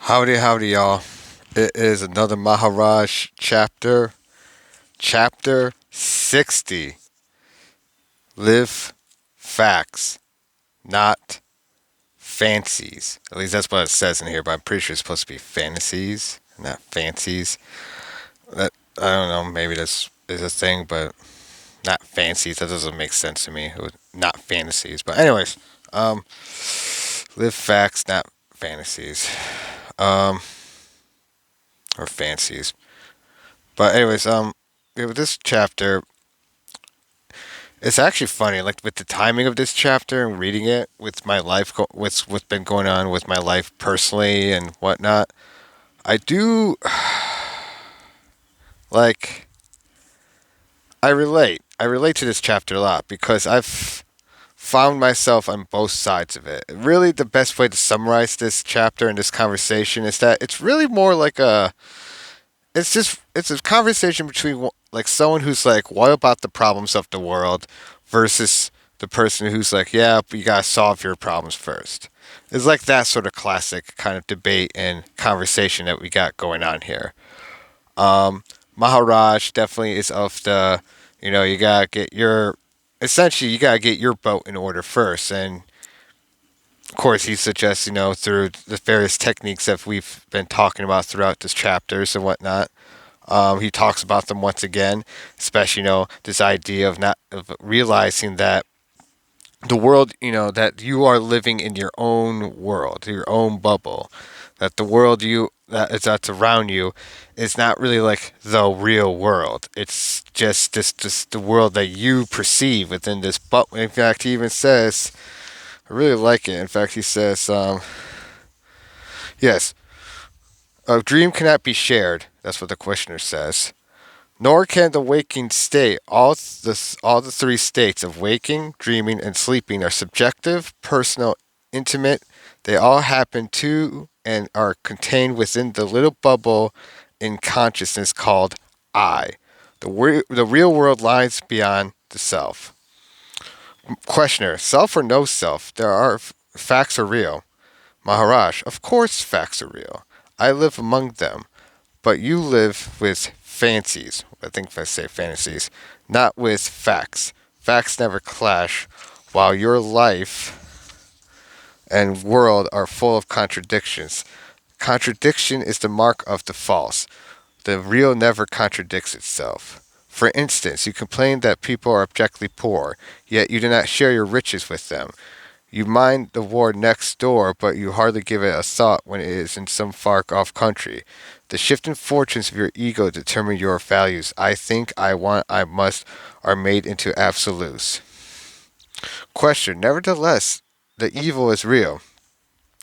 Howdy, howdy, y'all. It is another Maharaj chapter 60. Live facts, not fancies. At least that's what it says in here, but I'm pretty sure it's supposed to be fantasies, not fancies. That I don't know, maybe that's is a thing, but not fancies. That doesn't make sense to me. Not fantasies. But anyways, um, live facts, not fantasies. Um, or fancies. But anyways, yeah, with this chapter, it's actually funny. Like with the timing of this chapter and reading it, with my life, what's been going on with my life personally and whatnot. I do like. I relate. I relate to this chapter a lot because I've found myself on both sides of it. Really, the best way to summarize this chapter and this conversation is that it's really more like a it's a conversation between like someone who's like, what about the problems of the world, versus the person who's like, yeah, but you gotta solve your problems first. It's like that sort of classic kind of debate and conversation that we got going on here. Maharaj definitely is of the, you gotta get your, essentially you gotta get your boat in order first, and of course he suggests, through the various techniques that we've been talking about throughout this chapters and whatnot. He talks about them once again, especially this idea of not of realizing that the world, that you are living in your own world, your own bubble, that the world that's around you is not really like the real world. It's just this the world that you perceive within this bubble. In fact, he even says, I really like it. In fact, he says, yes, a dream cannot be shared. That's what the questioner says. Nor can the waking state. All the three states of waking, dreaming, and sleeping are subjective, personal, intimate. They all happen to and are contained within the little bubble in consciousness called I. The real world lies beyond the self. Questioner, self or no self? There are facts are real. Maharaj, of course facts are real. I live among them, but you live with fancies. I think if I say fantasies, not with facts. Facts never clash, while your life and world are full of contradictions. Contradiction is the mark of the false. The real never contradicts itself. For instance, you complain that people are objectively poor, yet you do not share your riches with them. You mind the war next door, but you hardly give it a thought when it is in some far off country. The shifting fortunes of your ego determine your values. I think, I want, I must are made into absolutes. Question. Nevertheless, the evil is real.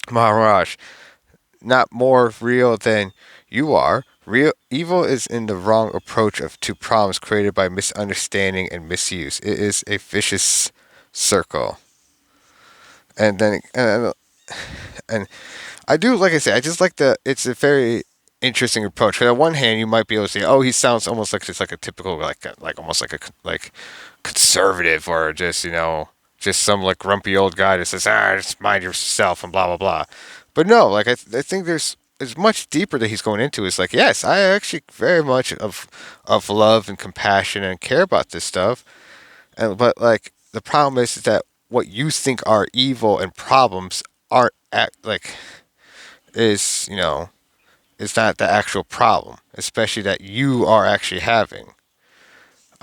Maharaj, not more real than you are. Real evil is in the wrong approach to problems created by misunderstanding and misuse. It is a vicious circle. And then and I do, like I say, I just like it's a very interesting approach. 'Cause on one hand, you might be able to say, oh, he sounds almost like just like a typical like almost like a like conservative, or just just some like grumpy old guy that says, just mind yourself and blah blah blah. But no, like I think there's much deeper that he's going into. It's like, yes, I actually very much of love and compassion and care about this stuff, and but like the problem is that what you think are evil and problems aren't like is is not the actual problem, especially that you are actually having.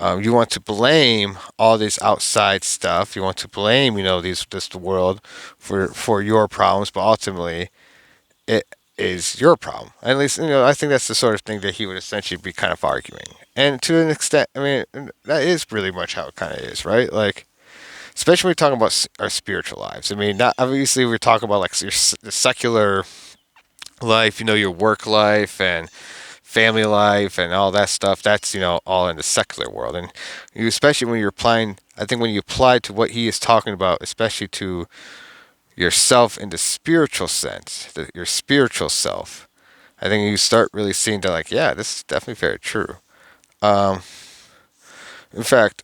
You want to blame all this outside stuff. You want to blame, the world for your problems, but ultimately, it is your problem. At least, I think that's the sort of thing that he would essentially be kind of arguing. And to an extent, I mean, that is really much how it kind of is, right? Like, especially when we're talking about our spiritual lives. I mean, not obviously we're talking about like the secular life, your work life and family life and all that stuff. That's all in the secular world, and especially when you're applying. I think when you apply to what he is talking about, especially to yourself in the spiritual sense, your spiritual self, I think you start really seeing that, like, yeah, this is definitely very true. Um, in fact,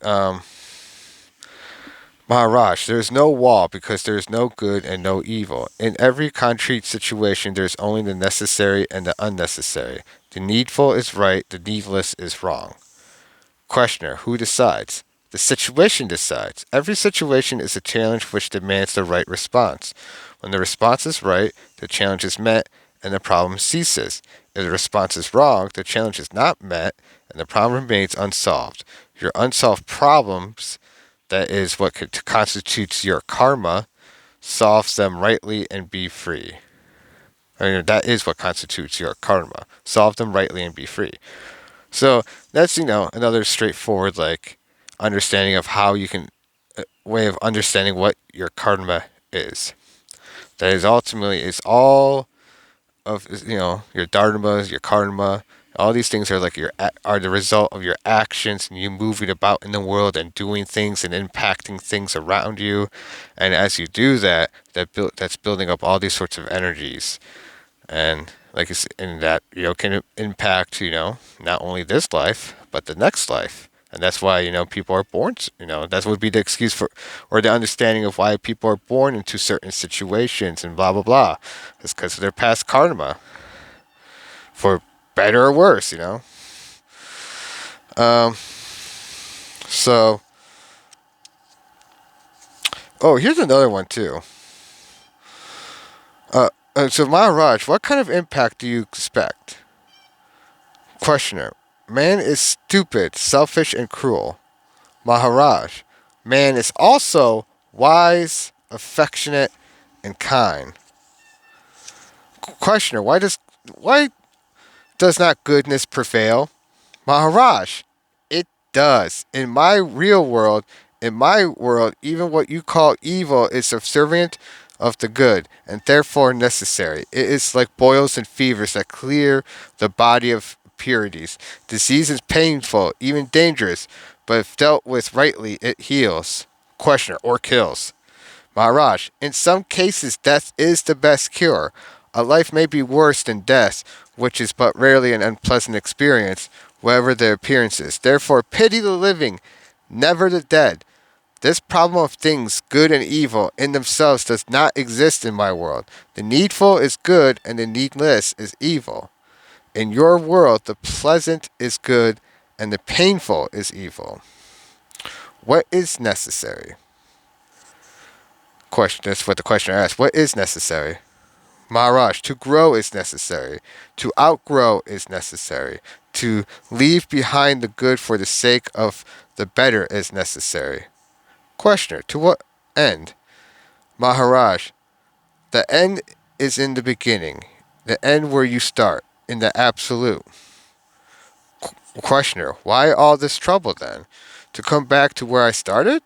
Maharaj, there is no wall because there is no good and no evil. In every concrete situation, there is only the necessary and the unnecessary. The needful is right, the needless is wrong. Questioner, who decides? The situation decides. Every situation is a challenge which demands the right response. When the response is right, the challenge is met and the problem ceases. If the response is wrong, the challenge is not met and the problem remains unsolved. Your unsolved problems, that is what constitutes your karma, solves them rightly and be free. That is what constitutes your karma. Solve them rightly and be free. So that's another straightforward understanding of how you can way of understanding what your karma is. That is ultimately is all of your dharmas, your karma. All these things are are the result of your actions and you moving about in the world and doing things and impacting things around you. And as you do that, that's building up all these sorts of energies and like it's in that can impact not only this life but the next life, and that's why people are born. That would be the excuse for or the understanding of why people are born into certain situations and blah blah blah. It's because of their past karma, for better or worse. Um. So, oh, here's another one too. So Maharaj, what kind of impact do you expect? Questioner: Man is stupid, selfish, and cruel. Maharaj: Man is also wise, affectionate, and kind. Questioner: Why does not goodness prevail? Maharaj: It does. In my world, even what you call evil is subservient of the good and therefore necessary. It is like boils and fevers that clear the body of impurities. Disease is painful, even dangerous, but if dealt with rightly, it heals. Questioner: Or kills. Maharaj: In some cases, death is the best cure. A life may be worse than death, which is but rarely an unpleasant experience, whatever their appearances. Therefore, pity the living, never the dead. This problem of things, good and evil, in themselves does not exist in my world. The needful is good, and the needless is evil. In your world, the pleasant is good, and the painful is evil. What is necessary? Question. That's what the questioner asked. What is necessary? Maharaj: To grow is necessary. To outgrow is necessary. To leave behind the good for the sake of the better is necessary. Questioner: To what end? Maharaj: The end is in the beginning. The end where you start, in the absolute. Questioner: Why all this trouble then? To come back to where I started?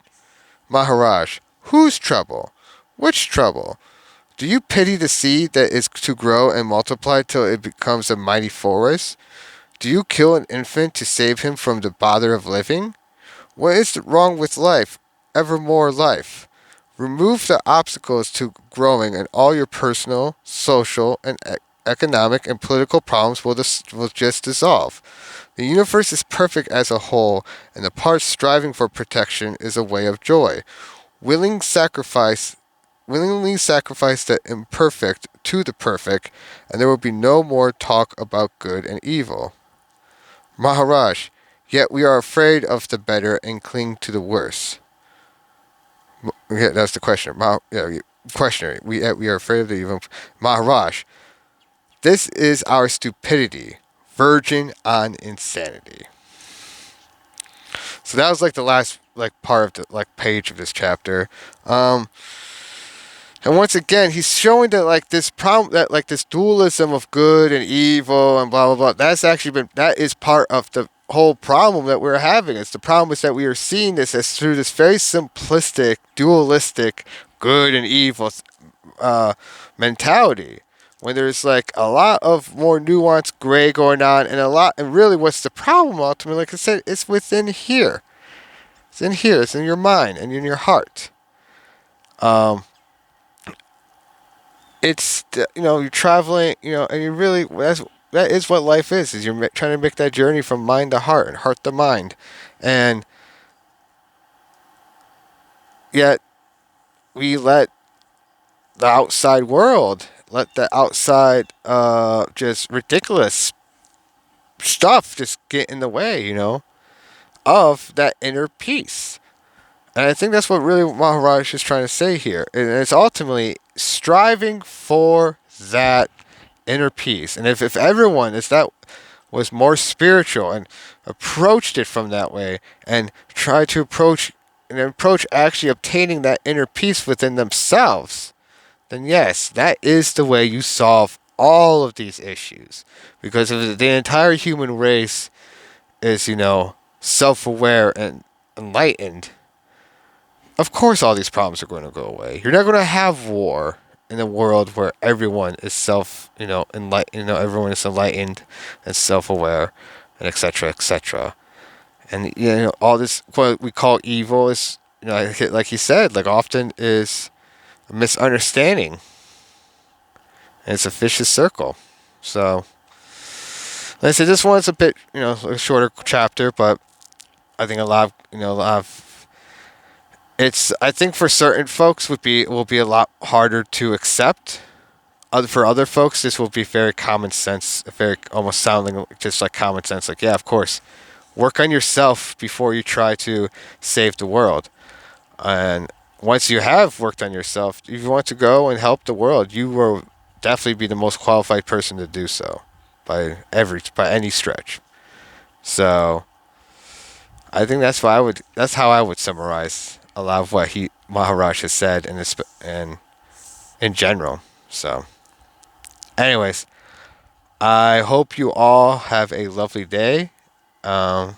Maharaj: Whose trouble? Which trouble? Do you pity the seed that is to grow and multiply till it becomes a mighty forest? Do you kill an infant to save him from the bother of living? What is wrong with life, evermore life? Remove the obstacles to growing, and all your personal, social, and economic and political problems will just dissolve. The universe is perfect as a whole, and the parts striving for protection is a way of joy. Willing sacrifice Willingly sacrifice the imperfect to the perfect, and there will be no more talk about good and evil. Maharaj: Yet we are afraid of the better and cling to the worse. Yeah, that's the question. Questioner: We are afraid of the evil. Maharaj: This is our stupidity, verging on insanity. So that was the last part of the page of this chapter. And once again, he's showing that this problem, that this dualism of good and evil and blah blah blah. That is part of the whole problem that we're having. It's the problem is that we are seeing this as through this very simplistic, dualistic, good and evil mentality. When there's a lot of more nuanced gray going on, and really, what's the problem ultimately? Like I said, it's within here. It's in here. It's in your mind and in your heart. It's you're traveling, and you really that is what life is you're trying to make that journey from mind to heart and heart to mind, and Yet we let the outside world, let the outside, just ridiculous stuff just get in the way, of that inner peace. And I think that's what really Maharaj is trying to say here. And it's ultimately striving for that inner peace. And if everyone is that was more spiritual and approached it from that way and tried to approach actually obtaining that inner peace within themselves, then yes, that is the way you solve all of these issues. Because if the entire human race is, self aware and enlightened, of course all these problems are going to go away. You're not going to have war in a world where everyone is everyone is enlightened and self-aware, and etc., etc. And all this what we call evil is, like he said, like often is a misunderstanding, and it's a vicious circle. So, like I said, this one's a bit, a shorter chapter, but I think a lot of it's. I think for certain folks will be a lot harder to accept. For other folks, this will be very common sense, very almost sounding just like common sense. Like, yeah, of course, work on yourself before you try to save the world. And once you have worked on yourself, if you want to go and help the world, you will definitely be the most qualified person to do so by any stretch. So I think that's how I would summarize a lot of what he Maharaj has said and in general. So, anyways, I hope you all have a lovely day, um,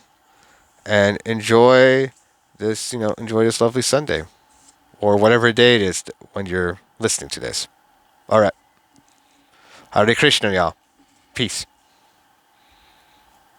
and enjoy this lovely Sunday or whatever day it is when you're listening to this. All right, Hare Krishna, y'all. Peace.